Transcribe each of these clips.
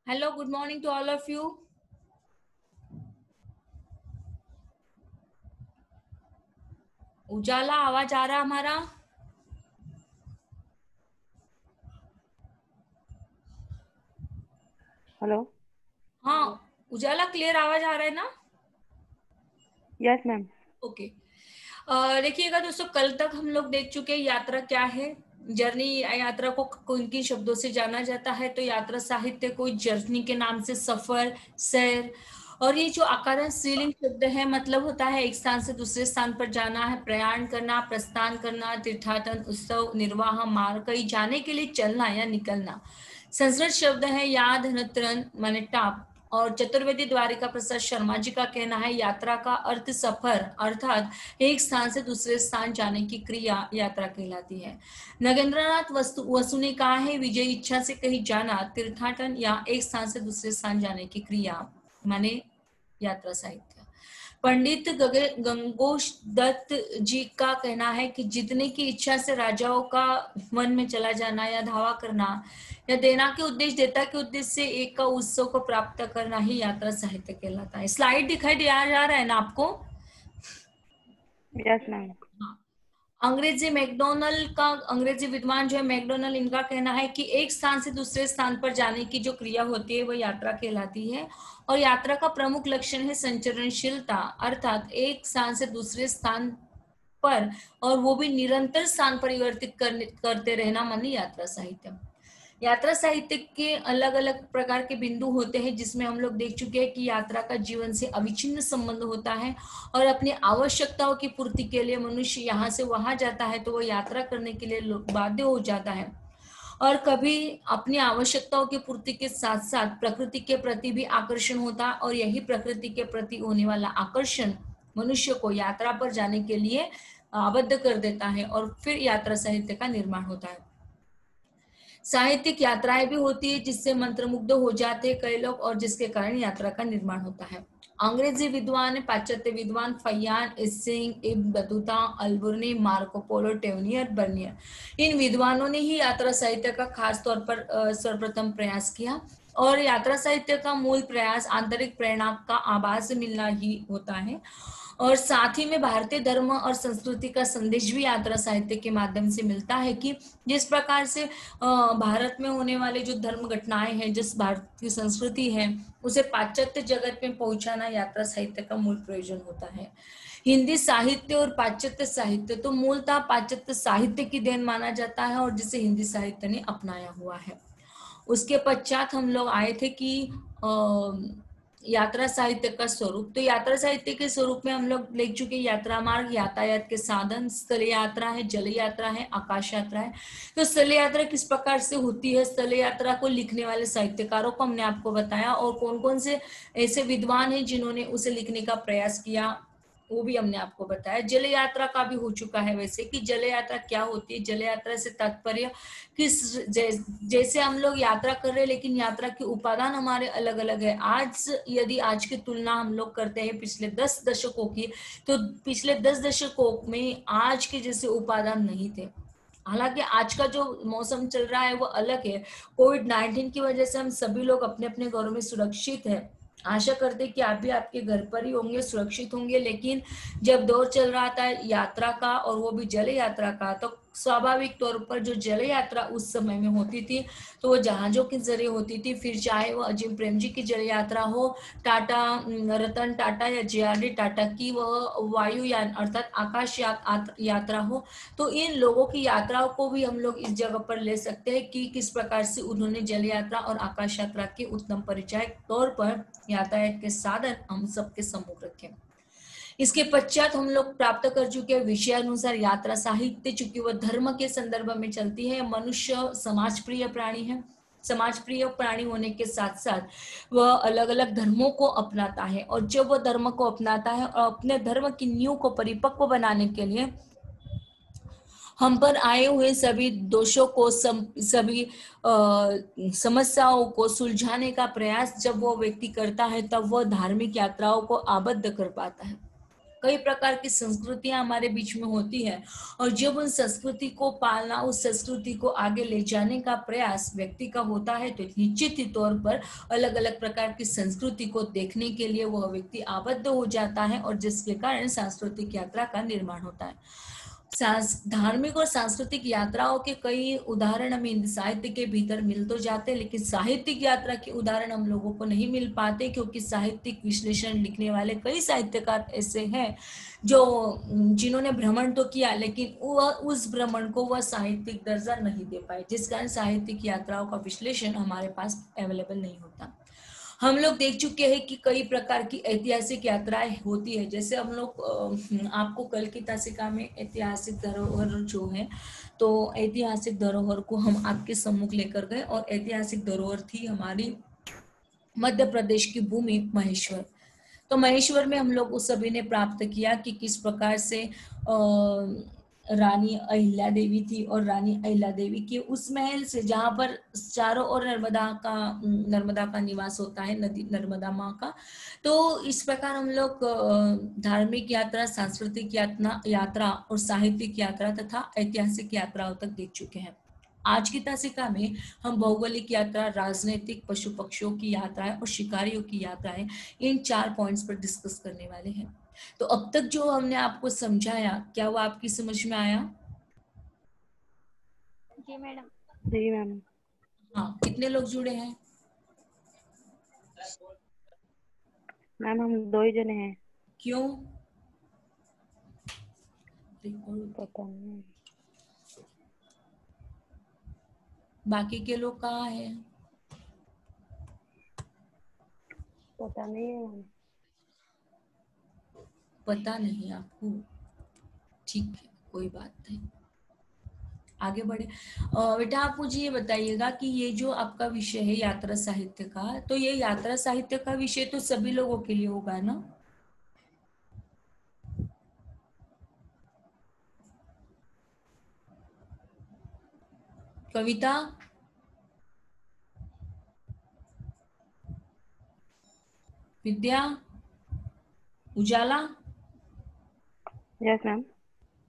Hello, good morning to all of you. उजाला आवाज आ रहा हमारा? हेलो। हाँ, उजाला क्लियर आवाज आ रहा है ना? Yes ma'am. ओके। देखिएगा दोस्तों, कल तक हम लोग देख चुके हैं यात्रा क्या है। जर्नी, यात्रा को किन किन शब्दों से जाना जाता है। तो यात्रा साहित्य को जर्नी के नाम से सफर, सैर, और ये जो आकारण स्त्रीलिंग शब्द है, मतलब होता है एक स्थान से दूसरे स्थान पर जाना है, प्रयाण करना, प्रस्थान करना, तीर्थाटन, उत्सव, निर्वाह, मार्ग, कहीं जाने के लिए चलना या निकलना। संस्कृत शब्द है याद नत्रन माने टाप। और चतुर्वेदी द्वारिका प्रसाद शर्मा जी का कहना है यात्रा का अर्थ सफर अर्थात एक स्थान से दूसरे स्थान जाने की क्रिया यात्रा कहलाती है। नगेंद्रनाथ वसु ने कहा है विजय इच्छा से कहीं जाना तीर्थाटन या एक स्थान से दूसरे स्थान जाने की क्रिया माने यात्रा साहित्य। पंडित गंगोश दत्त जी का कहना है कि जीतने की इच्छा से राजाओं का वन में चला जाना या धावा करना या देना के उद्देश्य, देता के उद्देश्य से एक का उत्सव को प्राप्त करना ही यात्रा साहित्य कहलाता है। स्लाइड दिखाई दिया जा रहा है ना आपको? Yes ma'am. हाँ। अंग्रेजी मैकडोनल्ड का, अंग्रेजी विद्वान जो है मैकडोनल्ड, इनका कहना है कि एक स्थान से दूसरे स्थान पर जाने की जो क्रिया होती है वह यात्रा कहलाती है। और यात्रा का प्रमुख लक्षण है संचरणशीलता अर्थात एक स्थान से दूसरे स्थान पर और वो भी निरंतर स्थान परिवर्तित करते रहना मानी यात्रा साहित्य। यात्रा साहित्य के अलग अलग प्रकार के बिंदु होते हैं जिसमें हम लोग देख चुके हैं कि यात्रा का जीवन से अविच्छिन्न संबंध होता है और अपनी आवश्यकताओं की पूर्ति के लिए मनुष्य यहाँ से वहां जाता है तो वो यात्रा करने के लिए बाध्य हो जाता है। और कभी अपनी आवश्यकताओं की पूर्ति के साथ साथ प्रकृति के प्रति भी आकर्षण होता है और यही प्रकृति के प्रति होने वाला आकर्षण मनुष्य को यात्रा पर जाने के लिए आबद्ध कर देता है और फिर यात्रा साहित्य का निर्माण होता है। साहित्यिक यात्राएं भी होती है जिससे मंत्रमुग्ध हो जाते हैं कई लोग और जिसके कारण यात्रा का निर्माण होता है। अंग्रेजी विद्वान, पाश्चात्य विद्वान Faxian, Itsing, Ibn Battuta, Alberuni, Marco Polo, Tavernier, Bernier, इन विद्वानों ने ही यात्रा साहित्य का खास तौर पर सर्वप्रथम प्रयास किया। और यात्रा साहित्य का मूल प्रयास आंतरिक प्रेरणा का आभास मिलना ही होता है और साथ ही में भारतीय धर्म और संस्कृति का संदेश भी यात्रा साहित्य के माध्यम से मिलता है कि जिस प्रकार से भारत में होने वाले जो धर्म घटनाएं हैं, जिस भारत की संस्कृति है, उसे पाश्चात्य जगत में पहुंचाना यात्रा साहित्य का मूल प्रयोजन होता है। हिंदी साहित्य और पाश्चात्य साहित्य तो मूलतः पाश्चात्य साहित्य की देन माना जाता है और जिसे हिंदी साहित्य ने अपनाया हुआ है। उसके पश्चात हम लोग आए थे कि यात्रा साहित्य का स्वरूप। तो यात्रा साहित्य के स्वरूप में हम लोग देख चुके यात्रा मार्ग, यातायात के साधन, स्थल यात्रा है, जल यात्रा है, आकाश यात्रा है। तो स्थल यात्रा किस प्रकार से होती है, स्थल यात्रा को लिखने वाले साहित्यकारों को हमने आपको बताया और कौन कौन से ऐसे विद्वान हैं जिन्होंने उसे लिखने का प्रयास किया वो भी हमने आपको बताया। जल यात्रा का भी हो चुका है वैसे कि जल यात्रा क्या होती है। जल यात्रा से तात्पर्य किस जैसे हम लोग यात्रा कर रहे हैं लेकिन यात्रा के उपादान हमारे अलग अलग है। आज यदि आज की तुलना हम लोग करते हैं पिछले 10 दशकों की, तो पिछले 10 दशकों में आज के जैसे उपादान नहीं थे। हालांकि आज का जो मौसम चल रहा है वो अलग है। कोविड-19 की वजह से हम सभी लोग अपने अपने घरों में सुरक्षित है। आशा करते कि आप भी आपके घर पर ही होंगे, सुरक्षित होंगे। लेकिन जब दौर चल रहा था यात्रा का और वो भी जल यात्रा का, तो स्वाभाविक तौर पर जो जल यात्रा उस समय में होती थी तो वो जहाजों के जरिए होती थी। फिर चाहे वो अजीम प्रेम जी की जल यात्रा हो, टाटा रतन टाटा या जे.आर.डी. टाटा की वह वायुयान अर्थात आकाश यात्रा हो, तो इन लोगों की यात्राओं को भी हम लोग इस जगह पर ले सकते हैं कि किस प्रकार से उन्होंने जल यात्रा और आकाश यात्रा के उत्तम परिचय तौर पर यातायात के साधन हम सबके सम्मुख रखे। इसके पश्चात हम लोग प्राप्त कर चुके विषय अनुसार यात्रा साहित्य, चूंकि वह धर्म के संदर्भ में चलती है। मनुष्य समाज प्रिय प्राणी है। समाज प्रिय प्राणी होने के साथ साथ वह अलग अलग धर्मों को अपनाता है और जब वह धर्म को अपनाता है और अपने धर्म की नींव को परिपक्व बनाने के लिए हम पर आए हुए सभी दोषों को सभी समस्याओं को सुलझाने का प्रयास जब वो व्यक्ति करता है तब वह धार्मिक यात्राओं को आबद्ध कर पाता है। कई प्रकार की संस्कृतियां हमारे बीच में होती है, और जब उन संस्कृति को पालना, उस संस्कृति को आगे ले जाने का प्रयास व्यक्ति का होता है, तो निश्चित ही तौर पर अलग अलग प्रकार की संस्कृति को देखने के लिए वह व्यक्ति आबद्ध हो जाता है, और जिसके कारण सांस्कृतिक यात्रा का निर्माण होता है। धार्मिक और सांस्कृतिक यात्राओं के कई उदाहरण हमें साहित्य के भीतर मिल तो जाते हैं, लेकिन साहित्यिक यात्रा के उदाहरण हम लोगों को नहीं मिल पाते, क्योंकि साहित्यिक विश्लेषण लिखने वाले कई साहित्यकार ऐसे हैं जो जिन्होंने भ्रमण तो किया, लेकिन वह उस भ्रमण को वह साहित्यिक दर्जा नहीं दे पाए, जिस कारण साहित्यिक यात्राओं का विश्लेषण हमारे पास अवेलेबल नहीं होता। हम लोग देख चुके हैं कि कई प्रकार की ऐतिहासिक यात्राएं होती है, जैसे हम लोग आपको कल की तासिका में ऐतिहासिक धरोहर जो है, तो ऐतिहासिक धरोहर को हम आपके सम्मुख लेकर गए, और ऐतिहासिक धरोहर थी हमारी मध्य प्रदेश की भूमि महेश्वर। तो महेश्वर में हम लोग उस सभी ने प्राप्त किया कि किस प्रकार से रानी अहिल्या देवी थी, और रानी अहिल्या देवी के उस महल से जहां पर चारों ओर नर्मदा का निवास होता है, नदी नर्मदा माँ का। तो इस प्रकार हम लोग धार्मिक यात्रा, सांस्कृतिक यात्रा और साहित्यिक यात्रा तथा ऐतिहासिक यात्राओं तक देख चुके हैं। आज की तासिका में हम भौगोलिक यात्रा, राजनीतिक, पशु पक्षियों की यात्राएं और शिकारियों की यात्राएं, इन 4 पॉइंट्स पर डिस्कस करने वाले हैं। तो अब तक जो हमने आपको समझाया, क्या वो आपकी समझ में आया? जी मैडम। जी मैम। हाँ, कितने लोग जुड़े हैं? मैम हम 2 ही जने हैं। क्यों? पता नहीं। बाकी के लोग कहाँ हैं? पता नहीं है मैम। पता नहीं आपको? ठीक है, कोई बात नहीं, आगे बढ़े। बेटा आप मुझे ये बताइएगा कि ये जो आपका विषय है यात्रा साहित्य का, तो ये यात्रा साहित्य का विषय तो सभी लोगों के लिए होगा ना? कविता, विद्या, उजाला। Yes ma'am.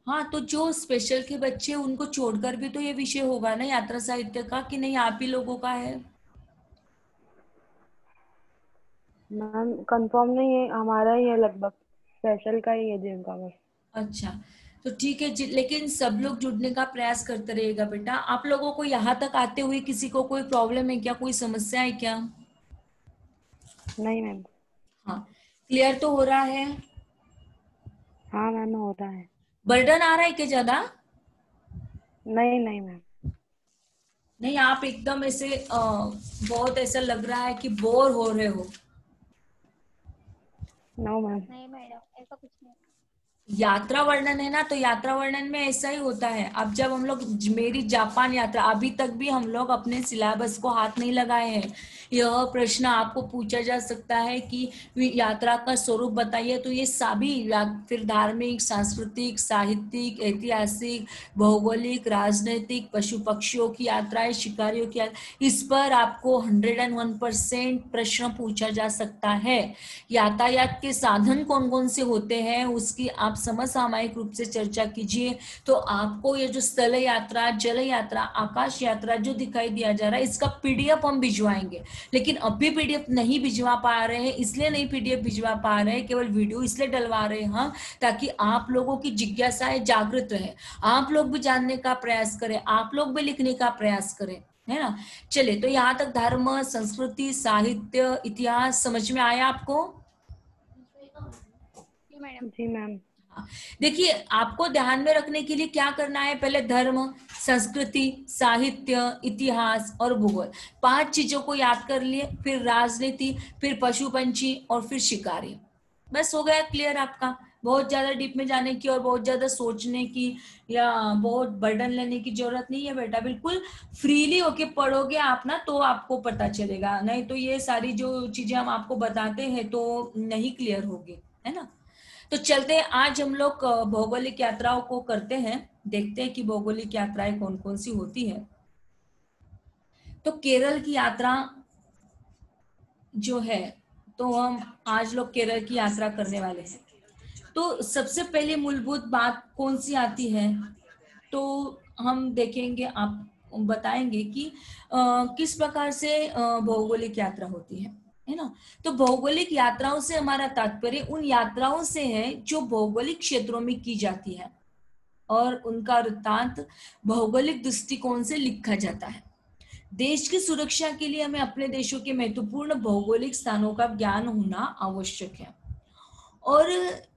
हाँ, तो जो स्पेशल के बच्चे उनको छोड़कर भी तो ये विषय होगा ना यात्रा साहित्य का, कि नहीं आप ही लोगों का है? मैम कंफर्म नहीं है, हमारा ही है लगभग, स्पेशल का ही है जिनका बस। अच्छा, तो ठीक है, लेकिन सब लोग जुड़ने का प्रयास करते रहेगा बेटा। आप लोगों को यहाँ तक आते हुए किसी को कोई प्रॉब्लम है क्या, कोई समस्या है क्या? नहीं मैम। हाँ, क्लियर तो हो रहा है? हाँ मैम हो रहा है। बर्डन आ रहा है क्या ज्यादा? नहीं नहीं मैम। नहीं, आप एकदम ऐसे बहुत ऐसा लग रहा है कि बोर हो रहे हो। No ma'am. नहीं मैडम, ऐसा कुछ नहीं। यात्रा वर्णन है ना, तो यात्रा वर्णन में ऐसा ही होता है। अब जब हम लोग मेरी जापान यात्रा, अभी तक भी हम लोग अपने सिलेबस को हाथ नहीं लगाए हैं। यह प्रश्न आपको पूछा जा सकता है कि यात्रा का स्वरूप बताइए, तो ये सभी फिर धार्मिक, सांस्कृतिक, साहित्यिक, ऐतिहासिक, भौगोलिक, राजनीतिक, पशु पक्षियों की यात्राएं, शिकारियों की यात्रा, इस पर आपको 101% प्रश्न पूछा जा सकता है। यातायात के साधन कौन कौन से होते हैं उसकी आप समसामयिक रूप से चर्चा कीजिए। तो आपको ये जो स्थल यात्रा, जल यात्रा, आकाश यात्रा जो दिखाई दिया जा रहा है, इसका पीडीएफ हम भिजवाएंगे, लेकिन अभी पीडीएफ नहीं भिजवा पा रहे हैं। इसलिए नहीं पीडीएफ भिजवा पा रहे हैं, केवल वीडियो इसलिए डलवा रहे हैं हम, ताकि आप लोगों की जिज्ञासाएं जागृत रहे, आप लोग भी जानने का प्रयास करें, आप लोग भी लिखने का प्रयास करें, है ना। चलिए, तो यहाँ तक धर्म, संस्कृति, साहित्य, इतिहास समझ में आया आपको? जी मैडम। जी मैम। देखिए, आपको ध्यान में रखने के लिए क्या करना है, पहले धर्म, संस्कृति, साहित्य, इतिहास और भूगोल, 5 चीजों को याद कर लिए, फिर राजनीति, फिर पशु पंछी और फिर शिकारी। बस हो गया क्लियर आपका। बहुत ज्यादा डीप में जाने की और बहुत ज्यादा सोचने की या बहुत बर्डन लेने की जरूरत नहीं है बेटा। बिल्कुल फ्रीली होके पढ़ोगे आप ना, तो आपको पता चलेगा, नहीं तो ये सारी जो चीजें हम आपको बताते हैं तो नहीं क्लियर होगी, है ना। तो चलते हैं, आज हम लोग भौगोलिक यात्राओं को करते हैं, देखते हैं कि भौगोलिक यात्राएं कौन कौन सी होती है। तो केरल की यात्रा जो है, तो हम आज लोग केरल की यात्रा करने वाले हैं। तो सबसे पहले मूलभूत बात कौन सी आती है, तो हम देखेंगे, आप बताएंगे कि किस प्रकार से भौगोलिक यात्रा होती है ना। तो भौगोलिक यात्राओं से हमारा तात्पर्य उन यात्राओं से है जो भौगोलिक क्षेत्रों में की जाती है और उनका वृत्तांत भौगोलिक दृष्टिकोण से लिखा जाता है। देश की सुरक्षा के लिए हमें अपने देशों के महत्वपूर्ण भौगोलिक स्थानों का ज्ञान होना आवश्यक है। और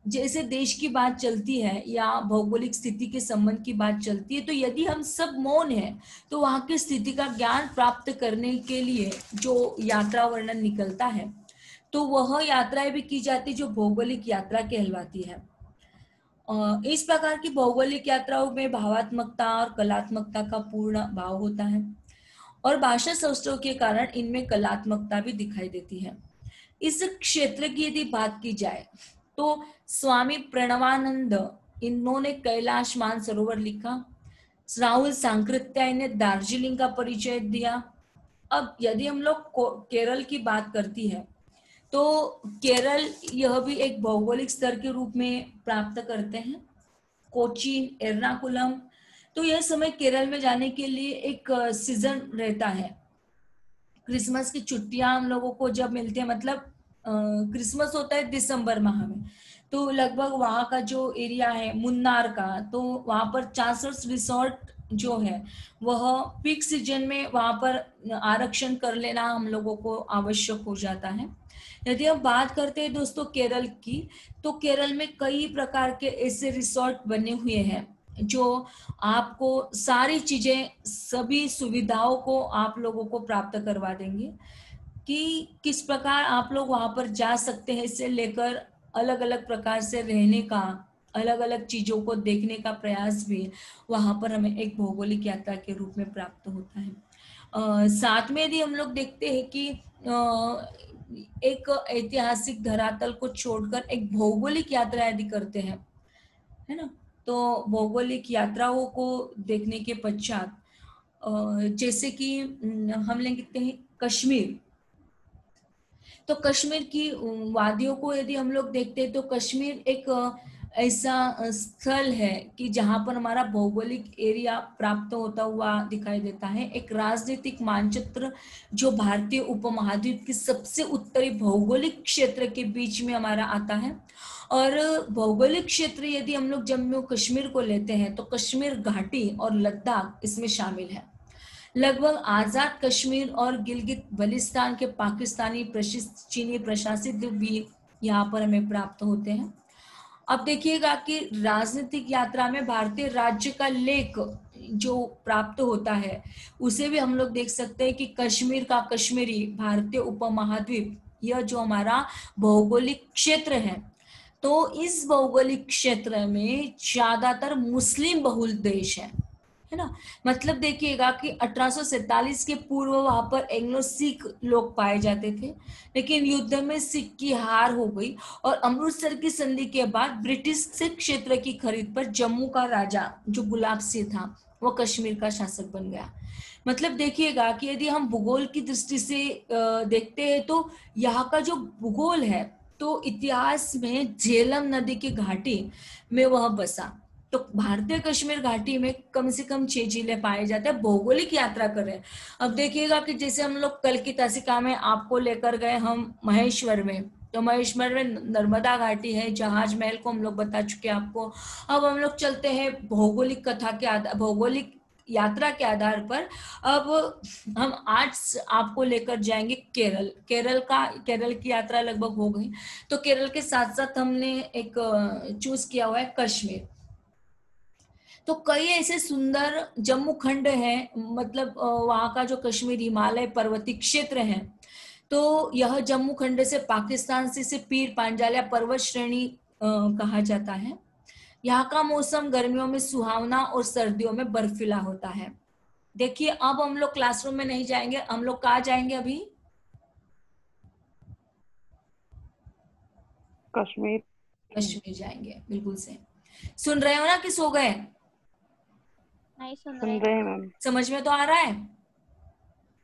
जैसे देश की बात चलती है या भौगोलिक स्थिति के संबंध की बात चलती है, तो यदि हम सब मौन हैं तो वहां की स्थिति का ज्ञान प्राप्त करने के लिए जो यात्रा वर्णन निकलता है, तो वह यात्राएं भी की जाती जो भौगोलिक यात्रा कहलवाती है। इस प्रकार की भौगोलिक यात्राओं में भावात्मकता और कलात्मकता का पूर्ण भाव होता है और भाषा शस्त्रों के कारण इनमें कलात्मकता भी दिखाई देती है। इस क्षेत्र की यदि बात की जाए तो स्वामी प्रणवानंद, इन्होंने कैलाश मानसरोवर लिखा। राहुल सांकृत्याय ने दार्जिलिंग का परिचय दिया। अब यदि हम लोग केरल की बात करती है तो केरल यह भी एक भौगोलिक स्तर के रूप में प्राप्त करते हैं। कोचीन, एर्नाकुलम, तो यह समय केरल में जाने के लिए एक सीजन रहता है। क्रिसमस की छुट्टियां हम लोगों को जब मिलती है, मतलब क्रिसमस होता है दिसंबर माह में, तो लगभग वहां का जो एरिया है मुन्नार का, तो वहां पर 66 रिसोर्ट जो है वह पीक सीजन में वहां पर आरक्षण कर लेना हम लोगों को आवश्यक हो जाता है। यदि हम बात करते हैं दोस्तों केरल की, तो केरल में कई प्रकार के ऐसे रिसोर्ट बने हुए हैं जो आपको सारी चीजें, सभी सुविधाओं को आप लोगों को प्राप्त करवा देंगे कि किस प्रकार आप लोग वहां पर जा सकते हैं, इससे लेकर अलग अलग प्रकार से रहने का, अलग अलग चीजों को देखने का प्रयास भी वहां पर हमें एक भौगोलिक यात्रा के रूप में प्राप्त होता है। साथ में यदि हम लोग देखते हैं कि एक ऐतिहासिक धरातल को छोड़कर एक भौगोलिक यात्रा यदि करते हैं, है ना, तो भौगोलिक यात्राओं को देखने के पश्चात जैसे कि हम लेते हैं कश्मीर, तो कश्मीर की वादियों को यदि हम लोग देखते हैं तो कश्मीर एक ऐसा स्थल है कि जहां पर हमारा भौगोलिक एरिया प्राप्त होता हुआ दिखाई देता है। एक राजनीतिक मानचित्र जो भारतीय उपमहाद्वीप की सबसे उत्तरी भौगोलिक क्षेत्र के बीच में हमारा आता है। और भौगोलिक क्षेत्र यदि हम लोग जम्मू कश्मीर को लेते हैं तो कश्मीर घाटी और लद्दाख इसमें शामिल है। लगभग आजाद कश्मीर और गिलगित बल्तिस्तान के पाकिस्तानी चीनी प्रशासित भी यहाँ पर हमें प्राप्त होते हैं। अब देखिएगा कि राजनीतिक यात्रा में भारतीय राज्य का लेख जो प्राप्त होता है उसे भी हम लोग देख सकते हैं कि कश्मीर का कश्मीरी, भारतीय उपमहाद्वीप, यह जो हमारा भौगोलिक क्षेत्र है, तो इस भौगोलिक क्षेत्र में ज्यादातर मुस्लिम बहुल देश है ना। मतलब देखिएगा कि 1847 के पूर्व वहां पर एंग्लो सिख लोग पाए जाते थे, लेकिन युद्ध में सिख की हार हो गई और अमृतसर की संधि के बाद ब्रिटिश सिख क्षेत्र की खरीद पर जम्मू का राजा जो गुलाब सिंह था वो कश्मीर का शासक बन गया। मतलब देखिएगा कि यदि हम भूगोल की दृष्टि से देखते हैं तो यहाँ का जो भूगोल है, तो इतिहास में झेलम नदी की घाटी में वह बसा। तो भारतीय कश्मीर घाटी में कम से कम 6 जिले पाए जाते हैं। भौगोलिक यात्रा करें, अब देखिएगा कि जैसे हम लोग कल की तासिका में आपको लेकर गए हम महेश्वर में, तो महेश्वर में नर्मदा घाटी है, जहाज महल को हम लोग बता चुके हैं आपको। अब हम लोग चलते हैं भौगोलिक कथा के आधार, भौगोलिक यात्रा के आधार पर। अब हम आज आपको लेकर जाएंगे केरल। केरल की यात्रा लगभग हो गई, तो केरल के साथ साथ हमने एक चूज किया हुआ है कश्मीर। तो कई ऐसे सुंदर जम्मू खंड है, मतलब वहां का जो कश्मीर हिमालय पर्वतीय क्षेत्र है, तो यह जम्मू खंड से पाकिस्तान से पीर पांजाला पर्वत श्रेणी कहा जाता है। यहाँ का मौसम गर्मियों में सुहावना और सर्दियों में बर्फीला होता है। देखिए अब हम लोग क्लासरूम में नहीं जाएंगे, हम लोग कहाँ जाएंगे अभी? कश्मीर। कश्मीर जाएंगे, बिल्कुल से। सुन रहे हो ना कि सो गए? नहीं, सुन सुन रहे रहे हैं। हैं मैम। समझ में तो आ रहा है?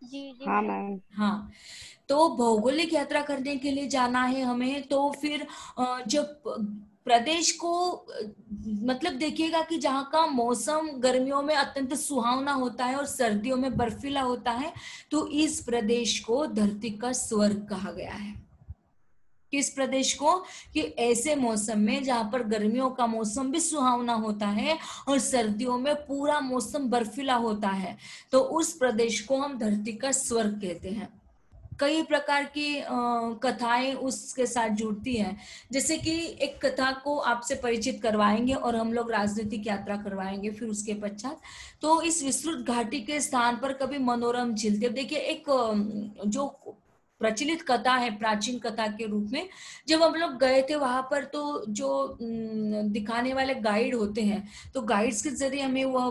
जी जी हाँ मैम। मैम। हाँ, तो भौगोलिक यात्रा करने के लिए जाना है हमें, तो फिर जब प्रदेश को मतलब देखिएगा कि जहाँ का मौसम गर्मियों में अत्यंत सुहावना होता है और सर्दियों में बर्फीला होता है, तो इस प्रदेश को धरती का स्वर्ग कहा गया है। किस प्रदेश को? कि ऐसे मौसम में जहां पर गर्मियों का मौसम भी सुहावना होता है और सर्दियों में पूरा मौसम बर्फीला होता है, तो उस प्रदेश को हम धरती का स्वर्ग कहते हैं। कई प्रकार की कथाएं उसके साथ जुड़ती हैं, जैसे कि एक कथा को आपसे परिचित करवाएंगे और हम लोग राजनीतिक यात्रा करवाएंगे फिर उसके पश्चात। तो इस विस्तृत घाटी के स्थान पर कभी मनोरम झील थी। देखिए एक जो प्रचलित कथा है प्राचीन कथा के रूप में, जब हम लोग गए थे वहां पर, तो जो दिखाने वाले गाइड होते हैं, तो गाइड्स के जरिए हमें वह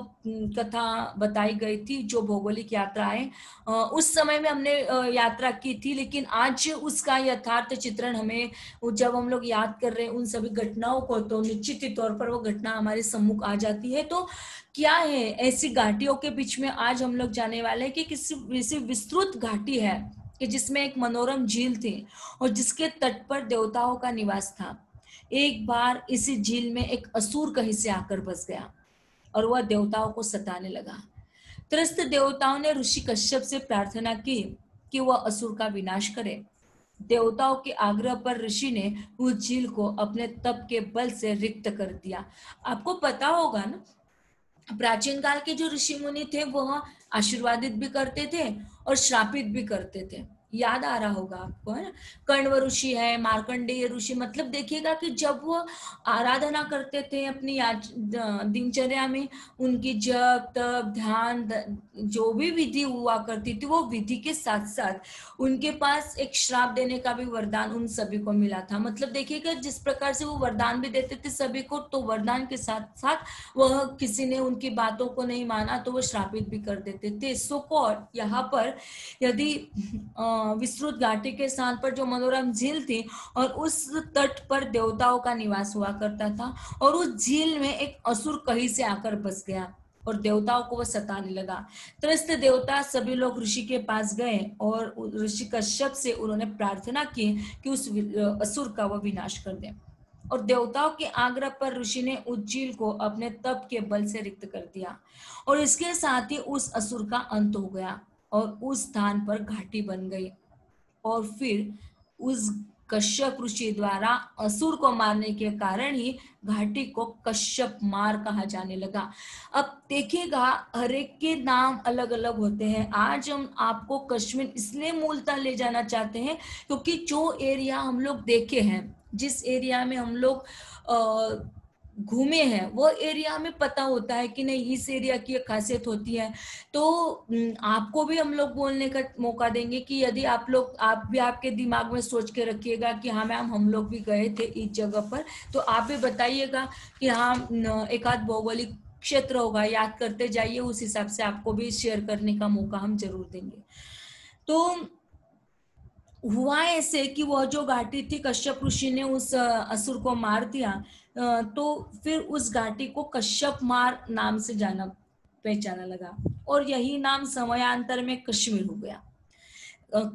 कथा बताई गई थी जो भौगोलिक यात्राएं उस समय में हमने यात्रा की थी। लेकिन आज उसका यथार्थ चित्रण हमें जब हम लोग याद कर रहे हैं उन सभी घटनाओं को, तो निश्चित ही तौर पर वो घटना हमारे सम्मुख आ जाती है। तो क्या है ऐसी घाटियों के बीच में आज हम लोग जाने वाले हैं कि किसी विस्तृत घाटी है कि जिसमें एक मनोरम झील थी और जिसके तट पर देवताओं का निवास था। एक बार इसी झील में एक असुर कहीं से आकर बस गया और वह देवताओं को सताने लगा। त्रस्त देवताओं ने ऋषि कश्यप से प्रार्थना की कि वह असुर का विनाश करे। देवताओं के आग्रह पर ऋषि ने उस झील को अपने तप के बल से रिक्त कर दिया। आपको पता होगा ना, प्राचीन काल के जो ऋषि मुनि थे वह आशीर्वादित भी करते थे और श्रापित भी करते थे। याद आ रहा होगा आपको, है ना। कण्व ऋषि है, मार्कंडेय ऋषि, मतलब देखिएगा कि जब वो आराधना करते थे अपनी दिनचर्या में, उनकी जप तप ध्यान जो भी विधि हुआ करती थी, वो विधि के साथ साथ उनके पास एक श्राप देने का भी वरदान उन सभी को मिला था। मतलब देखिएगा जिस प्रकार से वो वरदान भी देते थे सभी को, तो वरदान के साथ साथ वह किसी ने उनकी बातों को नहीं माना तो वो श्रापित भी कर देते थे। सो कॉल्ड यहाँ पर यदि विस्तृत घाटी के स्थान पर जो मनोरम झील थी और उस तट पर देवताओं का निवास हुआ करता था, और उस झील में एक असुर कहीं से आकर बस गया और देवताओं को वह सताने लगा। त्रस्त देवता सभी लोग ऋषि के पास गए और ऋषि कश्यप से उन्होंने प्रार्थना की कि उस असुर का वह विनाश कर दे। और देवताओं के आग्रह पर ऋषि ने उस झील को अपने तप के बल से रिक्त कर दिया और इसके साथ ही उस असुर का अंत हो गया और उस स्थान पर घाटी बन गई। और फिर उस कश्यप ऋषि द्वारा असुर को मारने के कारण ही घाटी को कश्यप मार कहा जाने लगा। अब देखिएगा हर एक के नाम अलग अलग होते हैं। आज हम आपको कश्मीर इसलिए मूलतः ले जाना चाहते हैं क्योंकि जो एरिया हम लोग देखे हैं, जिस एरिया में हम लोग घूमे हैं, वो एरिया में पता होता है कि नहीं इस एरिया की एक खासियत होती है। तो आपको भी हम लोग बोलने का मौका देंगे कि यदि आप भी आपके दिमाग में सोच के रखिएगा कि हाँ मैम हम लोग भी गए थे इस जगह पर, तो आप भी बताइएगा कि हाँ एक आध भौगोलिक क्षेत्र होगा, याद करते जाइए, उस हिसाब से आपको भी शेयर करने का मौका हम जरूर देंगे। तो हुआ ऐसे कि वह जो घाटी थी, कश्यप ऋषि ने उस असुर को मार दिया, तो फिर उस घाटी को कश्यप मार नाम से जाना पहचाना लगा और यही नाम समयांतर में कश्मीर हो गया।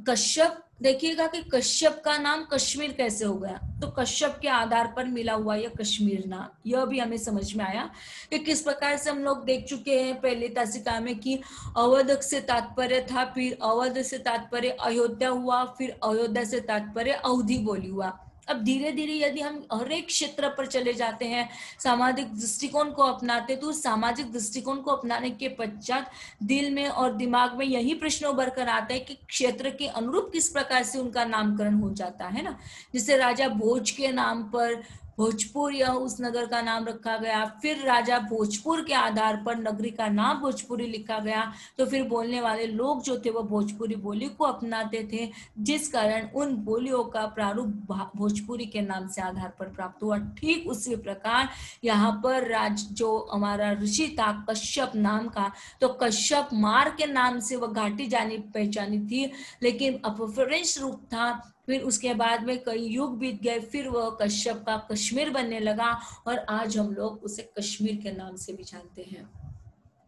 कश्यप, देखिएगा कि कश्यप का नाम कश्मीर कैसे हो गया, तो कश्यप के आधार पर मिला हुआ यह कश्मीर नाम, यह भी हमें समझ में आया कि किस प्रकार से हम लोग देख चुके हैं पहले तासिका में कि अवध से तात्पर्य था, फिर अवध से तात्पर्य अयोध्या हुआ, फिर अयोध्या से तात्पर्य अवधि बोली हुआ। अब धीरे धीरे यदि हम हर एक क्षेत्र पर चले जाते हैं, सामाजिक दृष्टिकोण को अपनाते, तो उस सामाजिक दृष्टिकोण को अपनाने के पश्चात दिल में और दिमाग में यही प्रश्न उभर कर आता है कि क्षेत्र के अनुरूप किस प्रकार से उनका नामकरण हो जाता है ना। जैसे राजा भोज के नाम पर भोजपुर यह उस नगर का नाम रखा गया, फिर राजा भोजपुर के आधार पर नगरी का नाम भोजपुरी लिखा गया, तो फिर बोलने वाले लोग जो थे वो भोजपुरी बोली को अपनाते थे, जिस कारण उन बोलियों का प्रारूप भोजपुरी के नाम से आधार पर प्राप्त हुआ। ठीक उसी प्रकार यहाँ पर जो हमारा ऋषि था कश्यप नाम का, तो कश्यप मार के नाम से वह घाटी जानी पहचानी थी, लेकिन अपभ्रंश रूप था। फिर उसके बाद में कई युग बीत गए, फिर वह कश्यप का कश्मीर बनने लगा और आज हम लोग उसे कश्मीर के नाम से भी जानते हैं।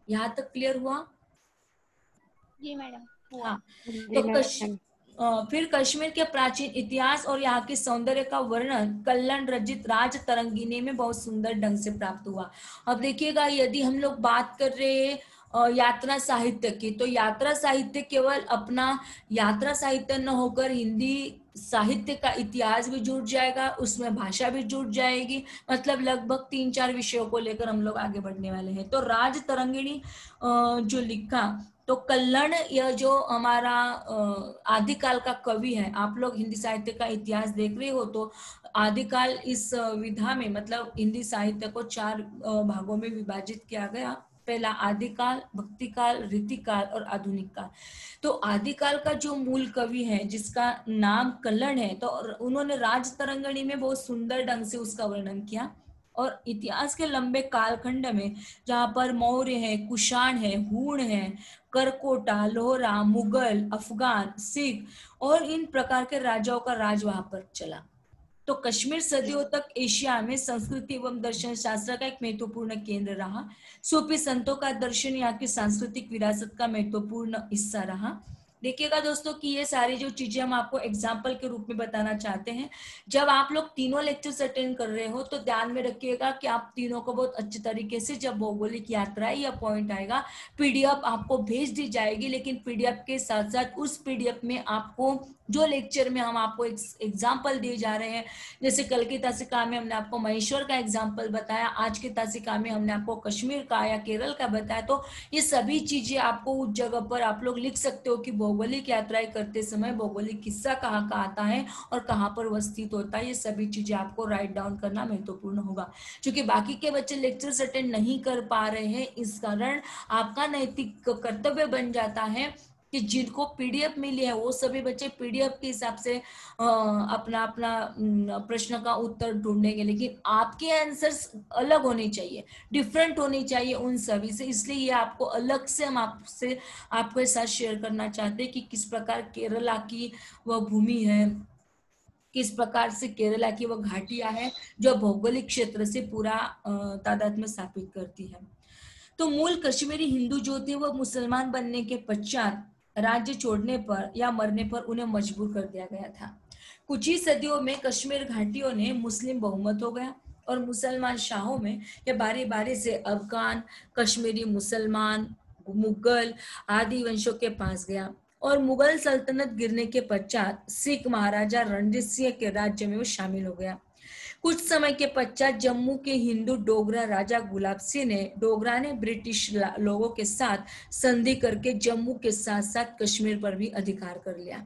यहाँ तक क्लियर हुआ? जी मैडम। हाँ, तो फिर कश्मीर के प्राचीन इतिहास और यहाँ के सौंदर्य का वर्णन कल्लन रचित राज तरंगिणी में बहुत सुंदर ढंग से प्राप्त हुआ। अब देखिएगा, यदि हम लोग बात कर रहे हैं यात्रा साहित्य की, तो यात्रा साहित्य केवल अपना यात्रा साहित्य न होकर हिंदी साहित्य का इतिहास भी जुड़ जाएगा, उसमें भाषा भी जुड़ जाएगी। मतलब लगभग 3-4 विषयों को लेकर हम लोग आगे बढ़ने वाले हैं। तो राज तरंगिणी जो लिखा, तो कल्लण यह जो हमारा आदिकाल का कवि है, आप लोग हिंदी साहित्य का इतिहास देख रहे हो तो आदिकाल इस विधा में मतलब हिंदी साहित्य को 4 भागों में विभाजित किया गया। पहला आदिकाल, भक्तिकाल, रीतिकाल और आधुनिक काल। तो आदिकाल का जो मूल कवि है जिसका नाम कल्लण है, तो उन्होंने राज तरंगिणी में बहुत सुंदर ढंग से उसका वर्णन किया। और इतिहास के लंबे कालखंड में जहां पर मौर्य है, कुषाण है, हूण है, करकोटा, लोहरा, मुगल, अफगान, सिख और इन प्रकार के राजाओं का राज वहां पर चला। तो कश्मीर सदियों तक एशिया में संस्कृति एवं दर्शन शास्त्र का एक महत्वपूर्ण केंद्र रहा। सूफी संतों का दर्शन यहाँ की सांस्कृतिक विरासत का महत्वपूर्ण हिस्सा रहा। देखिएगा दोस्तों कि ये सारी जो चीजें हम आपको एग्जाम्पल के रूप में बताना चाहते हैं। जब आप लोग तीनों लेक्चर्स अटेंड कर रहे हो तो ध्यान में रखिएगा कि आप तीनों को बहुत अच्छे तरीके से, जब भौगोलिक यात्रा या पॉइंट आएगा, पीडीएफ आपको भेज दी जाएगी। लेकिन पीडीएफ के साथ साथ उस पीडीएफ में आपको जो लेक्चर में हम आपको एग्जाम्पल दिए जा रहे हैं, जैसे कल की तासिका में हमने आपको महेश्वर का एग्जाम्पल बताया, आज की तासिका में हमने आपको कश्मीर का या केरल का बताया। तो ये सभी चीजें आपको उस जगह पर आप लोग लिख सकते हो कि भौगोलिक यात्राएं करते समय भौगोलिक किस्सा कहाँ का आता है और कहाँ पर वह स्थित होता है। ये सभी चीजें आपको राइट डाउन करना महत्वपूर्ण होगा। क्योंकि बाकी के बच्चे लेक्चर्स अटेंड नहीं कर पा रहे हैं, इस कारण आपका नैतिक कर्तव्य बन जाता है कि जिनको पीडीएफ मिली है वो सभी बच्चे पीडीएफ के हिसाब से अपना अपना प्रश्न का उत्तर ढूंढेंगे। लेकिन आपके आंसर्स अलग होने चाहिए, डिफरेंट होनी चाहिए उन सभी से। इसलिए ये आपको अलग से हम आपके साथ शेयर करना चाहते हैं कि किस प्रकार केरला की वह भूमि है, किस प्रकार से केरला की वह घाटियां है जो भौगोलिक क्षेत्र से पूरा तादात्म्य स्थापित करती है। तो मूल कश्मीरी हिंदू जो थे वह मुसलमान बनने के पश्चात राज्य छोड़ने पर या मरने पर उन्हें मजबूर कर दिया गया था। कुछ ही सदियों में कश्मीर घाटियों ने मुस्लिम बहुमत हो गया और मुसलमान शाहों में यह बारी बारी से अफगान, कश्मीरी मुसलमान, मुगल आदि वंशों के पास गया। और मुगल सल्तनत गिरने के पश्चात सिख महाराजा रणजीत सिंह के राज्य में वो शामिल हो गया। कुछ समय के पश्चात जम्मू के हिंदू डोगरा राजा गुलाब सिंह ने ब्रिटिश लोगों के साथ संधि करके जम्मू के साथ साथ कश्मीर पर भी अधिकार कर लिया।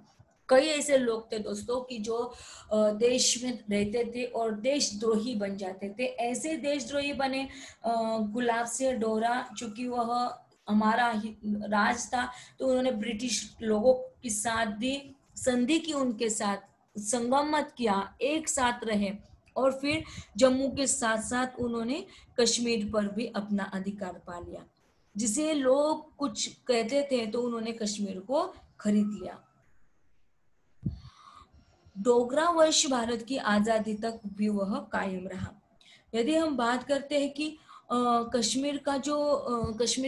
कई ऐसे लोग थे दोस्तों कि जो देश में रहते थे और देशद्रोही बन जाते थे। ऐसे देशद्रोही बने गुलाब सिंह डोगरा, चूंकि वह हमारा राज था, तो उन्होंने ब्रिटिश लोगों के साथ भी संधि की, उनके साथ संगम मत किया, एक साथ रहे और फिर जम्मू के साथ साथ उन्होंने कश्मीर पर भी अपना अधिकार पा लिया। जिसे लोग कुछ कहते थे तो उन्होंने कश्मीर को खरीद लिया। डोगरा वंश भारत की आजादी तक भी वह कायम रहा। यदि हम बात करते हैं कि कश्मीर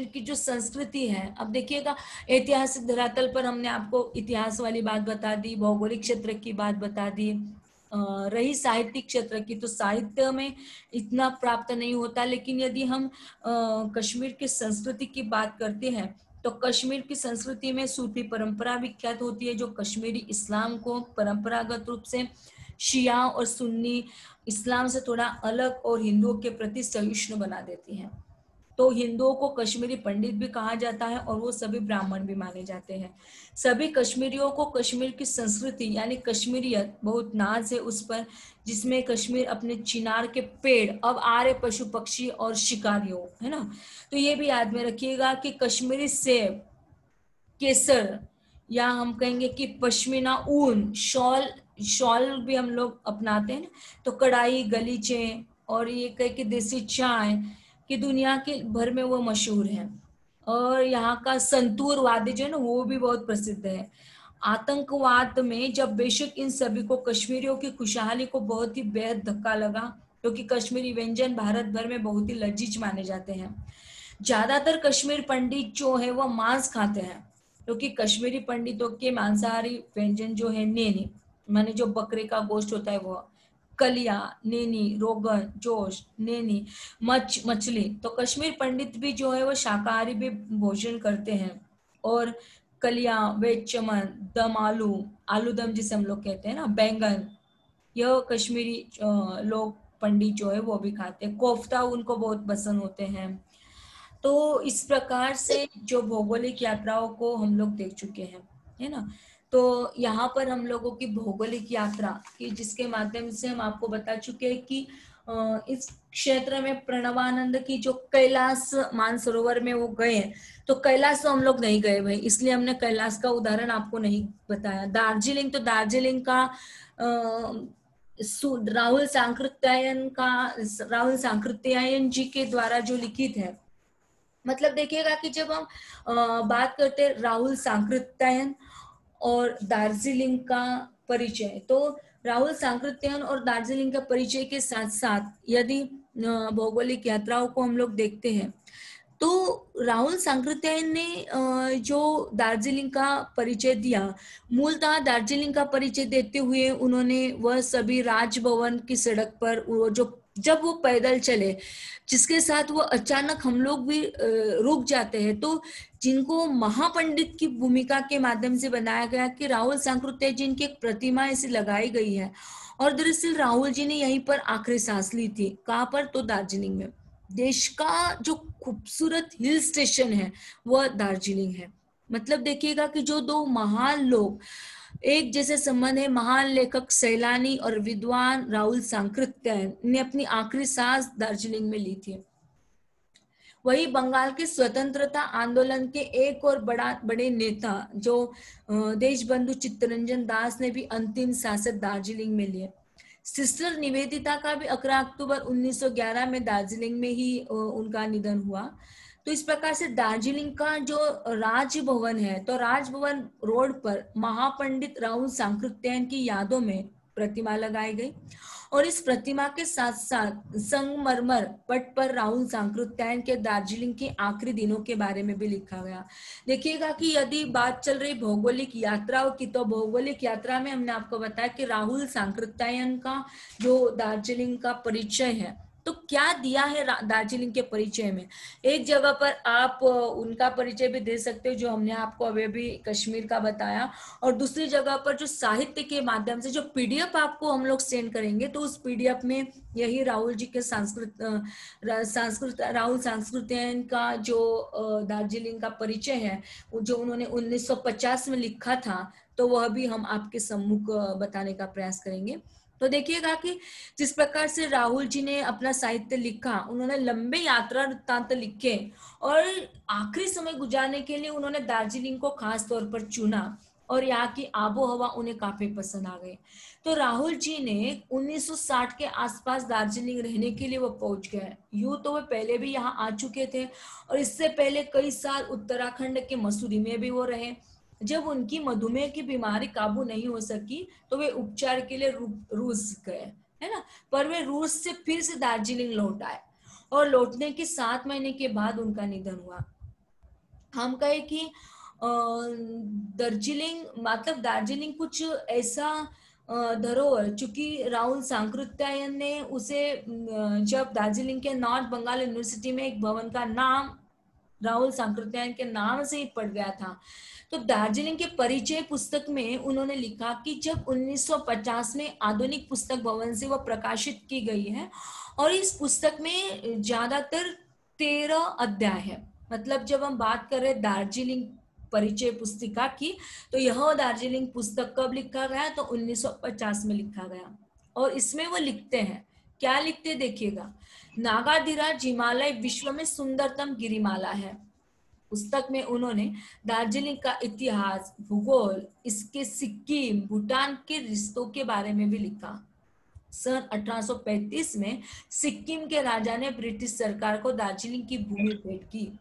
की जो संस्कृति है, अब देखिएगा ऐतिहासिक धरातल पर हमने आपको इतिहास वाली बात बता दी, भौगोलिक क्षेत्र की बात बता दी। रही साहित्यिक क्षेत्र की, तो साहित्य में इतना प्राप्त नहीं होता। लेकिन यदि हम कश्मीर की संस्कृति की बात करते हैं तो कश्मीर की संस्कृति में सूफी परंपरा विख्यात होती है, जो कश्मीरी इस्लाम को परंपरागत रूप से शिया और सुन्नी इस्लाम से थोड़ा अलग और हिंदुओं के प्रति सहिष्णु बना देती है। तो हिंदुओं को कश्मीरी पंडित भी कहा जाता है और वो सभी ब्राह्मण भी माने जाते हैं। सभी कश्मीरियों को कश्मीर की संस्कृति यानी कश्मीरियत बहुत नाज है उस पर, जिसमें कश्मीर अपने चिनार के पेड़ अब आ रहे पशु पक्षी और शिकारियों, है ना। तो ये भी याद में रखिएगा कि कश्मीरी सेब, केसर या हम कहेंगे कि पश्मीना ऊन, शॉल भी हम लोग अपनाते हैं। तो कढ़ाई, गलीचे और ये कह के देसी चाय कि दुनिया के भर में वो मशहूर है। और यहाँ का संतूर वाद्य जो है ना वो भी बहुत प्रसिद्ध है। आतंकवाद में जब बेशक इन सभी को कश्मीरियों की खुशहाली को बहुत ही बेहद धक्का लगा, क्योंकि कश्मीरी व्यंजन भारत भर में बहुत ही लजीज माने जाते हैं। ज्यादातर कश्मीर पंडित जो है वह मांस खाते हैं क्योंकि कश्मीरी पंडितों के मांसाहारी व्यंजन जो है नेनी, माने जो बकरे का गोश्त होता है वो, कलिया, नेनी, रोगन जोश, नेनी, मछली। तो कश्मीर पंडित भी जो है वो शाकाहारी भी भोजन करते हैं। और कलिया, वेज चमन, दम आलू, आलू दम जिसे हम लोग कहते हैं ना, बैंगन, यह कश्मीरी लोग पंडित जो है वो भी खाते हैं। कोफ्ता उनको बहुत पसंद होते हैं। तो इस प्रकार से जो भौगोलिक यात्राओं को हम लोग देख चुके हैं, है ना। तो यहाँ पर हम लोगों की भौगोलिक यात्रा की, जिसके माध्यम से हम आपको बता चुके हैं कि इस क्षेत्र में प्रणवानंद की जो कैलाश मानसरोवर में वो गए हैं, तो कैलाश तो हम लोग नहीं गए भाई, इसलिए हमने कैलाश का उदाहरण आपको नहीं बताया। दार्जिलिंग, तो दार्जिलिंग का राहुल सांकृत्यायन जी के द्वारा जो लिखित है, मतलब देखिएगा कि जब हम बात करते हैं राहुल सांकृत्यायन और दार्जिलिंग का परिचय, तो राहुल सांकृत्यायन और दार्जिलिंग का परिचय के साथ साथ यदि भौगोलिक यात्राओं को हम लोग देखते हैं, तो राहुल सांकृत्यायन ने जो दार्जिलिंग का परिचय दिया, मूलतः दार्जिलिंग का परिचय देते हुए उन्होंने वह सभी राजभवन की सड़क पर वो जो जब वो पैदल चले, जिसके साथ वो अचानक हम लोग भी रुक जाते हैं, तो जिनको महापंडित की भूमिका के माध्यम से बनाया गया कि राहुल सांकृत्यायन जी की एक प्रतिमा ऐसी लगाई गई है। और दरअसल राहुल जी ने यहीं पर आखिरी सांस ली थी। कहाँ पर? तो दार्जिलिंग में। देश का जो खूबसूरत हिल स्टेशन है वह दार्जिलिंग है। मतलब देखिएगा कि जो दो महान लोग एक जैसे संबंध है, महान लेखक, सैलानी और विद्वान राहुल सांकृत्यायन ने अपनी आखिरी सांस दार्जिलिंग में ली थी। वही बंगाल के स्वतंत्रता आंदोलन के एक और बड़े नेता जो देशबंधु चित्तरंजन दास ने भी अंतिम सांस दार्जिलिंग में लिए। सिस्टर निवेदिता का भी 11 अक्टूबर 1911 में दार्जिलिंग में ही उनका निधन हुआ। तो इस प्रकार से दार्जिलिंग का जो राजभवन है, तो राजभवन रोड पर महापंडित राहुल सांकृत्यायन की यादों में प्रतिमा लगाई गई, और इस प्रतिमा के साथ साथ संगमरमर पट पर राहुल सांकृत्यायन के दार्जिलिंग के आखिरी दिनों के बारे में भी लिखा गया। देखिएगा कि यदि बात चल रही भौगोलिक यात्राओं की, तो भौगोलिक यात्रा में हमने आपको बताया कि राहुल सांकृत्यायन का जो दार्जिलिंग का परिचय है, तो क्या दिया है दार्जिलिंग के परिचय में। एक जगह पर आप उनका परिचय भी दे सकते हो जो हमने आपको अभी भी कश्मीर का बताया, और दूसरी जगह पर जो साहित्य के माध्यम से जो पीडीएफ आपको हम लोग सेंड करेंगे, तो उस पीडीएफ में यही राहुल जी के राहुल सांकृत्यायन का जो दार्जिलिंग का परिचय है, जो उन्होंने 1950 में लिखा था, तो वह भी हम आपके सम्मुख बताने का प्रयास करेंगे। तो देखिएगा कि जिस प्रकार से राहुल जी ने अपना साहित्य लिखा, उन्होंने लंबे यात्रा वृत्तांत लिखे और आखिरी समय गुजारने के लिए उन्होंने दार्जिलिंग को खास तौर पर चुना, और यहाँ की आबो हवा उन्हें काफी पसंद आ गई। तो राहुल जी ने 1960 के आसपास दार्जिलिंग रहने के लिए वो पहुंच गए। यूं तो वे पहले भी यहाँ आ चुके थे, और इससे पहले कई साल उत्तराखंड के मसूरी में भी वो रहे। जब उनकी मधुमेह की बीमारी काबू नहीं हो सकी, तो वे उपचार के लिए रूस गए, है ना। पर वे रूस से फिर से दार्जिलिंग लौट आए, और लौटने के 7 महीने के बाद उनका निधन हुआ। हम कहे कि दार्जिलिंग कुछ ऐसा धरोहर, चूंकि राहुल सांकृत्यायन ने उसे जब दार्जिलिंग के नॉर्थ बंगाल यूनिवर्सिटी में एक भवन का नाम राहुल सांकृत्यायन के नाम से ही पड़ गया था। तो दार्जिलिंग के परिचय पुस्तक में उन्होंने लिखा कि जब 1950 में आधुनिक पुस्तक भवन से वह प्रकाशित की गई है, और इस पुस्तक में ज्यादातर 13 अध्याय है। मतलब जब हम बात कर रहे दार्जिलिंग परिचय पुस्तिका की, तो यह दार्जिलिंग पुस्तक कब लिखा गया? तो 1950 में लिखा गया। और इसमें वो लिखते हैं, क्या लिखते देखिएगा, नागाधिराज हिमालय विश्व में सुंदरतम गिरिमाला है। पुस्तक में उन्होंने दार्जिलिंग का इतिहास, भूगोल, इसके सिक्किम, भूटान के रिश्तों के बारे में भी लिखा। सन 1835 में सिक्किम के राजा ने ब्रिटिश सरकार को दार्जिलिंग की भूमि भेंट की,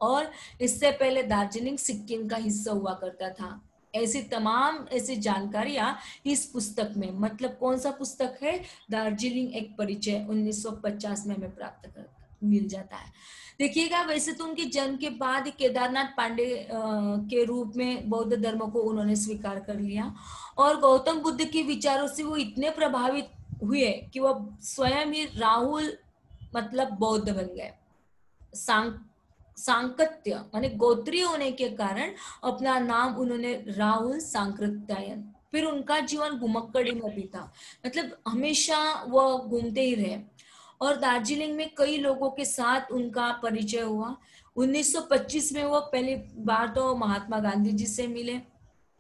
और इससे पहले दार्जिलिंग सिक्किम का हिस्सा हुआ करता था। ऐसी तमाम ऐसी जानकारियां इस पुस्तक में, मतलब कौन सा पुस्तक है? दार्जिलिंग एक परिचय, 1950 में हमें प्राप्त मिल जाता है। देखिएगा, वैसे तो उनके जन्म के बाद केदारनाथ पांडे के रूप में बौद्ध धर्म को उन्होंने स्वीकार कर लिया, और गौतम बुद्ध के विचारों से वो इतने प्रभावित हुए कि वो स्वयं ही राहुल मतलब बौद्ध बन गए। सांकत्य माने गोत्रीय होने के कारण अपना नाम उन्होंने राहुल सांकृत्यायन। फिर उनका जीवन घुमक्कड़ी में बीता, मतलब हमेशा वो घूमते ही रहे, और दार्जिलिंग में कई लोगों के साथ उनका परिचय हुआ। 1925 में वो पहली बार तो महात्मा गांधी जी से मिले,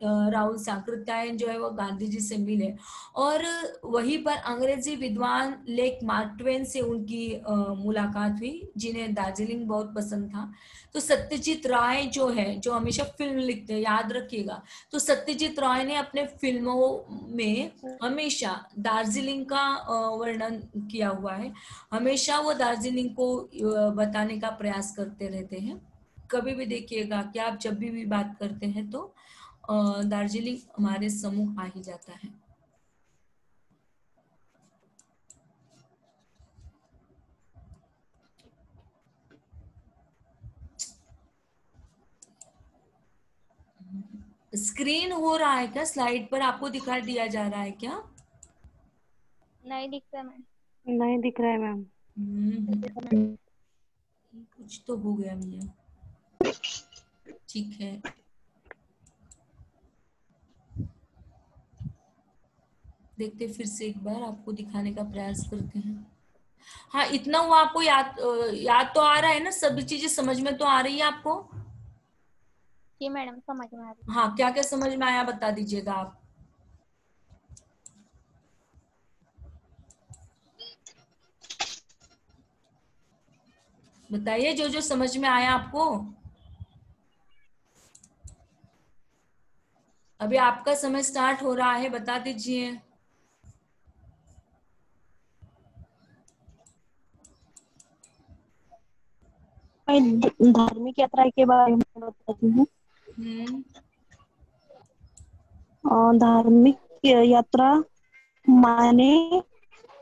राहुल सांकृत्यायन जो है वो गांधी जी से मिले, और वहीं पर अंग्रेजी विद्वान लेक मार्क ट्वेन से उनकी मुलाकात हुई, जिन्हें दार्जिलिंग बहुत पसंद था। तो सत्यजीत राय जो है, जो हमेशा फिल्म लिखते हैं, याद रखिएगा, तो सत्यजीत राय ने अपने फिल्मों में हमेशा दार्जिलिंग का वर्णन किया हुआ है। हमेशा वो दार्जिलिंग को बताने का प्रयास करते रहते हैं। कभी भी देखिएगा कि आप जब भी बात करते हैं तो दार्जिलिंग हमारे समूह आ ही जाता है। स्क्रीन हो रहा है क्या? स्लाइड पर आपको दिखा दिया जा रहा है क्या? नहीं दिख रहा मैम। नहीं दिख रहा है मैम। कुछ तो हो गया भैया। ठीक है, देखते फिर से एक बार आपको दिखाने का प्रयास करते हैं। हाँ, इतना वो आपको याद तो आ रहा है ना? सभी चीजें समझ में तो आ रही है आपको? जी मैडम, समझ में आ रही है। हाँ, क्या क्या समझ में आया बता दीजिएगा आप। बताइए जो जो समझ में आया आपको। अभी आपका समय स्टार्ट हो रहा है, बता दीजिए। मैं धार्मिक यात्रा के बारे में बताती हूँ। धार्मिक यात्रा माने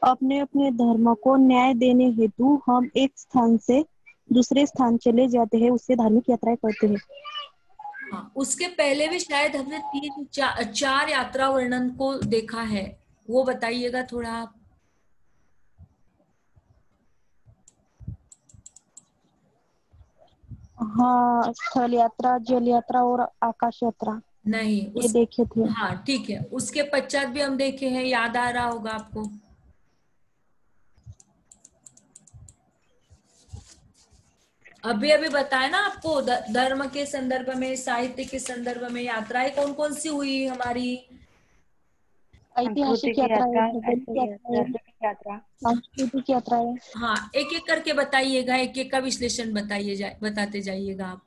अपने अपने धर्म को न्याय देने हेतु हम एक स्थान से दूसरे स्थान चले जाते हैं, उससे धार्मिक यात्राएं करते हैं। हाँ, उसके पहले भी शायद हमने 3-4 यात्रा वर्णन को देखा है, वो बताइएगा थोड़ा आप। हाँ, स्थल यात्रा, जल यात्रा और आकाश यात्रा नहीं ये देखे थे। हाँ ठीक है, उसके पश्चात भी हम देखे हैं, याद आ रहा होगा आपको। अभी अभी बताया ना आपको, धर्म के संदर्भ में, साहित्य के संदर्भ में यात्राएं कौन कौन सी हुई हमारी। ऐतिहासिक यात्रा, सांस्कृतिक यात्रा है। हाँ, एक एक करके बताइएगा, एक एक का विश्लेषण बताते जाइएगा आप।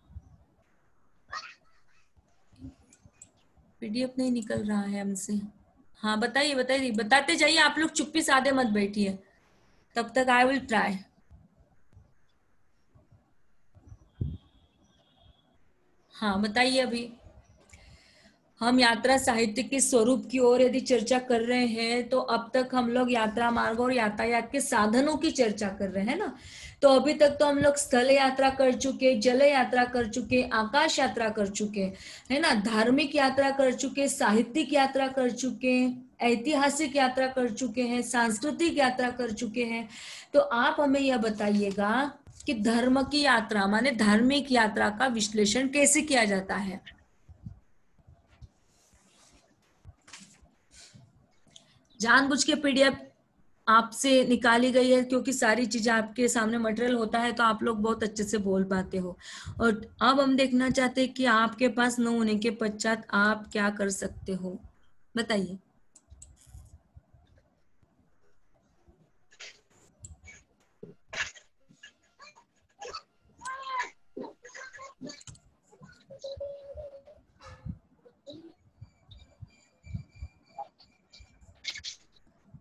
पीडीएफ नहीं निकल रहा है हमसे। हाँ बताइए बताइए, बताते जाइए आप लोग, चुप्पी साधे मत बैठिए, तब तक आई विल ट्राई। हाँ बताइए। अभी हम यात्रा साहित्य के स्वरूप की ओर यदि चर्चा कर रहे हैं, तो अब तक हम लोग यात्रा मार्ग और यातायात के साधनों की चर्चा कर रहे हैं ना। तो अभी तक तो हम लोग स्थल यात्रा कर चुके, जल यात्रा कर चुके, आकाश यात्रा कर चुके, है ना, धार्मिक यात्रा कर चुके, साहित्यिक यात्रा कर चुके, ऐतिहासिक यात्रा कर चुके हैं, सांस्कृतिक यात्रा कर चुके हैं। तो आप हमें यह बताइएगा कि धर्म की यात्रा माने धार्मिक यात्रा का विश्लेषण कैसे किया जाता है। जानबूझ के पीडीएफ आपसे निकाली गई है, क्योंकि सारी चीजें आपके सामने मटेरियल होता है तो आप लोग बहुत अच्छे से बोल पाते हो। और अब हम देखना चाहते हैं कि आपके पास न होने के पश्चात आप क्या कर सकते हो, बताइए।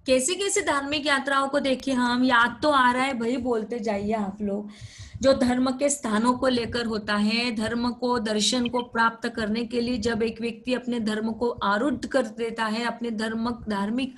कैसी कैसी धार्मिक यात्राओं को देखिए, हम याद तो आ रहा है भाई, बोलते जाइए आप लोग। जो धर्म के स्थानों को लेकर होता है, धर्म को, दर्शन को प्राप्त करने के लिए जब एक व्यक्ति अपने धर्म को आरूढ़ कर देता है, अपने धार्मिक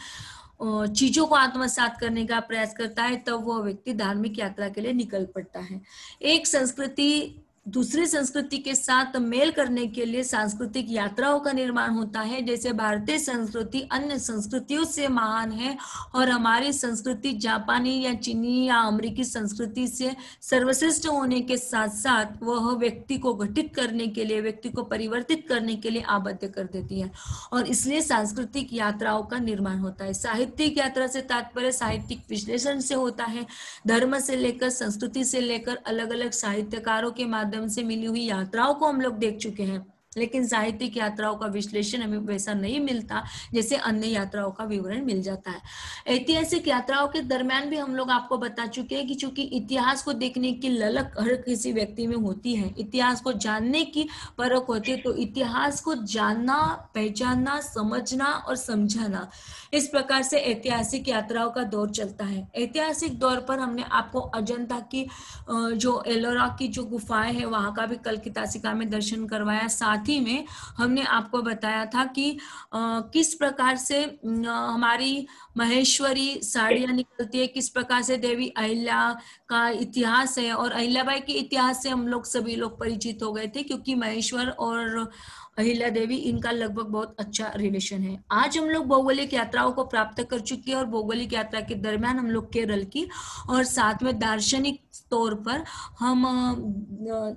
चीजों को आत्मसात करने का प्रयास करता है, तब वह व्यक्ति धार्मिक यात्रा के लिए निकल पड़ता है। एक संस्कृति दूसरी संस्कृति के साथ मेल करने के लिए सांस्कृतिक यात्राओं का निर्माण होता है। जैसे भारतीय संस्कृति अन्य संस्कृतियों से महान है और हमारी संस्कृति जापानी या चीनी या अमेरिकी संस्कृति से सर्वश्रेष्ठ होने के साथ साथ वह व्यक्ति को गठित करने के लिए, व्यक्ति को परिवर्तित करने के लिए आबद्ध कर देती है, और इसलिए सांस्कृतिक यात्राओं का निर्माण होता है। साहित्यिक यात्रा से तात्पर्य साहित्यिक विश्लेषण से होता है। धर्म से लेकर संस्कृति से लेकर अलग अलग साहित्यकारों के माध्यम से मिली हुई यात्राओं को हम लोग देख चुके हैं, लेकिन साहित्यिक यात्राओं का विश्लेषण हमें वैसा नहीं मिलता जैसे अन्य यात्राओं का विवरण मिल जाता है। ऐतिहासिक यात्राओं के दरमियान भी हम लोग आपको बता चुके हैं कि चूंकि इतिहास को देखने की ललक हर किसी व्यक्ति में होती है, इतिहास को जानने की परख होती है, तो इतिहास को जानना, पहचानना, समझना और समझाना, इस प्रकार से ऐतिहासिक यात्राओं का दौर चलता है। ऐतिहासिक दौर पर हमने आपको अजंता की जो एलोरा की जो गुफाएं हैं वहां का भी कल की तासिका में दर्शन करवाया। साथ ही में हमने आपको बताया था कि किस प्रकार से हमारी महेश्वरी साड़ियां निकलती है, किस प्रकार से देवी अहिल्या का इतिहास है, और अहिल्याबाई के इतिहास से हम लोग सभी लोग परिचित हो गए थे, क्योंकि महेश्वर और अहिल्या देवी इनका लगभग बहुत अच्छा रिलेशन है। आज हम लोग भौगोलिक यात्राओं को प्राप्त कर चुके हैं और भौगोलिक यात्रा के दरमियान हम लोग केरल की और साथ में दार्शनिक तौर पर हम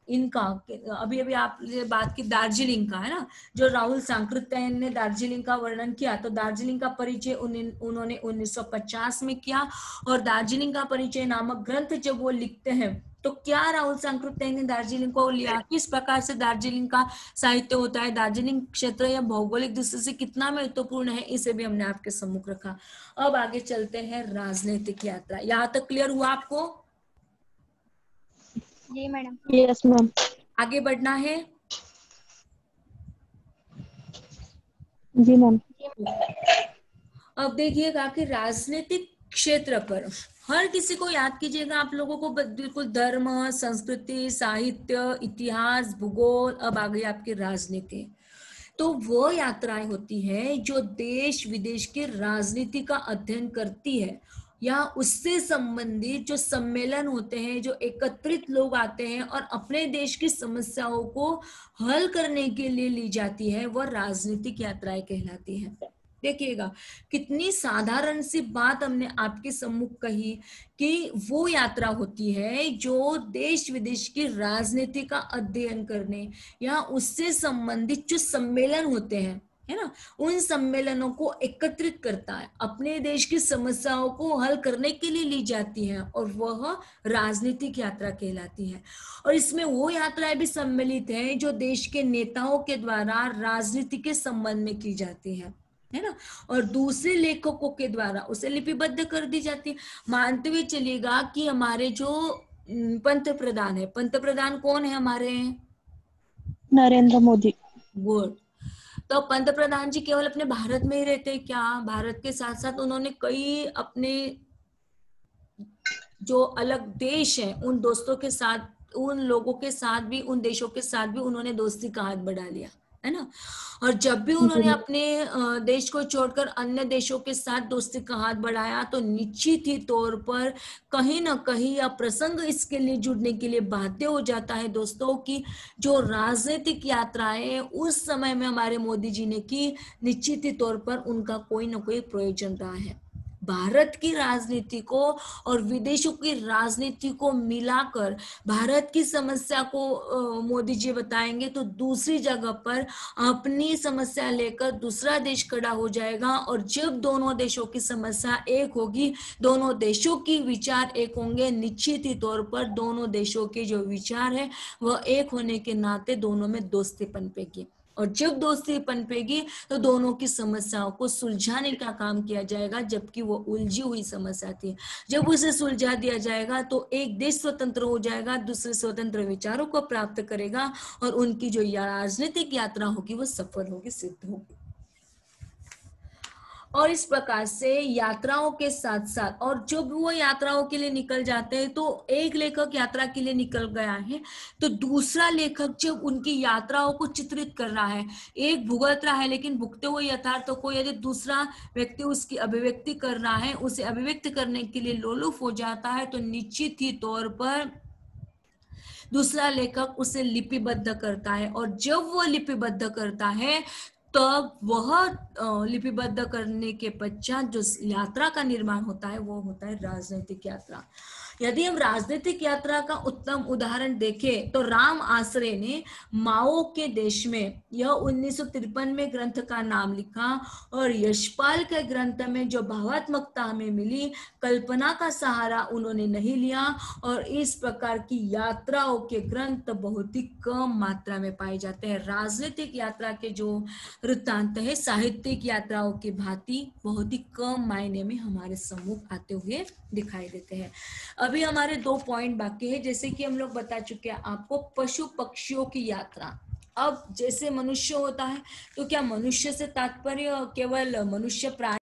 इनका अभी अभी आपने बात की दार्जिलिंग का, है ना, जो राहुल सांकृत्यायन ने दार्जिलिंग का वर्णन किया, तो दार्जिलिंग का परिचय उन्होंने 1950 में किया, और दार्जिलिंग का परिचय नामक ग्रंथ जब वो लिखते हैं तो क्या राहुल सांकृत्यायन ने दार्जिलिंग को लिया, किस प्रकार से दार्जिलिंग का साहित्य होता है, दार्जिलिंग क्षेत्र या भौगोलिक दृष्टि से कितना महत्वपूर्ण है, इसे भी हमने आपके सम्मुख रखा। अब आगे चलते हैं राजनीतिक यात्रा। यहाँ तक क्लियर हुआ आपको? जी मैडम। Yes ma'am. आगे बढ़ना है? जी मैम। अब देखिएगा कि राजनीतिक क्षेत्र पर हर किसी को याद कीजिएगा, आप लोगों को बिल्कुल धर्म, संस्कृति, साहित्य, इतिहास, भूगोल, अब आ गई आपकी राजनीति। तो वो यात्राएं होती है जो देश विदेश के राजनीति का अध्ययन करती है, या उससे संबंधित जो सम्मेलन होते हैं, जो एकत्रित लोग आते हैं और अपने देश की समस्याओं को हल करने के लिए ली जाती है, वह राजनीतिक यात्राएं कहलाती है। देखिएगा कितनी साधारण सी बात हमने आपके सम्मुख कही कि वो यात्रा होती है जो देश विदेश की राजनीति का अध्ययन करने या उससे संबंधित जो सम्मेलन होते हैं, है ना, उन सम्मेलनों को एकत्रित करता है, अपने देश की समस्याओं को हल करने के लिए ली जाती है, और वह राजनीतिक यात्रा कहलाती है। और इसमें वो यात्राएं भी सम्मिलित हैं जो देश के नेताओं के द्वारा राजनीति के संबंध में की जाती है ना, और दूसरे लेखकों के द्वारा उसे लिपिबद्ध कर दी जाती है। मानते हुए चलिएगा कि हमारे जो पंत प्रधान है, पंत प्रधान कौन है हमारे? नरेंद्र मोदी। गुड। तो पंत प्रधान जी केवल अपने भारत में ही रहते हैं क्या? भारत के साथ साथ उन्होंने कई अपने जो अलग देश हैं उन दोस्तों के साथ, उन लोगों के साथ भी, उन देशों के साथ भी उन्होंने दोस्ती का हाथ बढ़ा लिया, है ना। और जब भी उन्होंने अपने देश को छोड़कर अन्य देशों के साथ दोस्ती का हाथ बढ़ाया तो निश्चित ही तौर पर कहीं ना कहीं या प्रसंग इसके लिए जुड़ने के लिए बाध्य हो जाता है दोस्तों की जो राजनीतिक यात्राएं उस समय में हमारे मोदी जी ने की, निश्चित ही तौर पर उनका कोई ना कोई प्रयोजन रहा है। भारत की राजनीति को और विदेशों की राजनीति को मिलाकर भारत की समस्या को मोदी जी बताएंगे तो दूसरी जगह पर अपनी समस्या लेकर दूसरा देश खड़ा हो जाएगा, और जब दोनों देशों की समस्या एक होगी, दोनों देशों की विचार एक होंगे, निश्चित ही तौर पर दोनों देशों के जो विचार है वह एक होने के नाते दोनों में दोस्ती पनपेगी, और जब दोस्ती पनपेगी तो दोनों की समस्याओं को सुलझाने का काम किया जाएगा, जबकि वो उलझी हुई समस्या थी। जब उसे सुलझा दिया जाएगा तो एक देश स्वतंत्र हो जाएगा, दूसरे स्वतंत्र विचारों को प्राप्त करेगा, और उनकी जो राजनीतिक यात्रा होगी वो सफल होगी, सिद्ध होगी। और इस प्रकार से यात्राओं के साथ साथ, और जब वो यात्राओं के लिए निकल जाते हैं, तो एक लेखक यात्रा के लिए निकल गया है तो दूसरा लेखक जब उनकी यात्राओं को चित्रित कर रहा है, एक भुगत रहा है लेकिन भुगते हुए यथार्थों को यदि दूसरा व्यक्ति उसकी अभिव्यक्ति कर रहा है, उसे अभिव्यक्त करने के लिए लोलुप हो जाता है, तो निश्चित ही तौर पर दूसरा लेखक उसे लिपिबद्ध करता है। और जब वो लिपिबद्ध करता है तब वह लिपिबद्ध करने के पश्चात जो यात्रा का निर्माण होता है वो होता है राजनीतिक यात्रा। यदि हम राजनीतिक यात्रा का उत्तम उदाहरण देखें तो राम आश्रय ने माओ के देश में यह 1953 में ग्रंथ का नाम लिखा, और यशपाल के ग्रंथ में जो भावात्मकता हमें मिली, कल्पना का सहारा उन्होंने नहीं लिया, और इस प्रकार की यात्राओं के ग्रंथ बहुत ही कम मात्रा में पाए जाते हैं। राजनीतिक यात्रा के जो वृत्तांत है साहित्यिक यात्राओं की भांति बहुत ही कम मायने में हमारे सम्मुख आते हुए दिखाई देते हैं। अभी हमारे 2 पॉइंट बाकी है, जैसे कि हम लोग बता चुके हैं आपको पशु पक्षियों की यात्रा। अब जैसे मनुष्य होता है तो क्या मनुष्य से तात्पर्य केवल मनुष्य प्राणी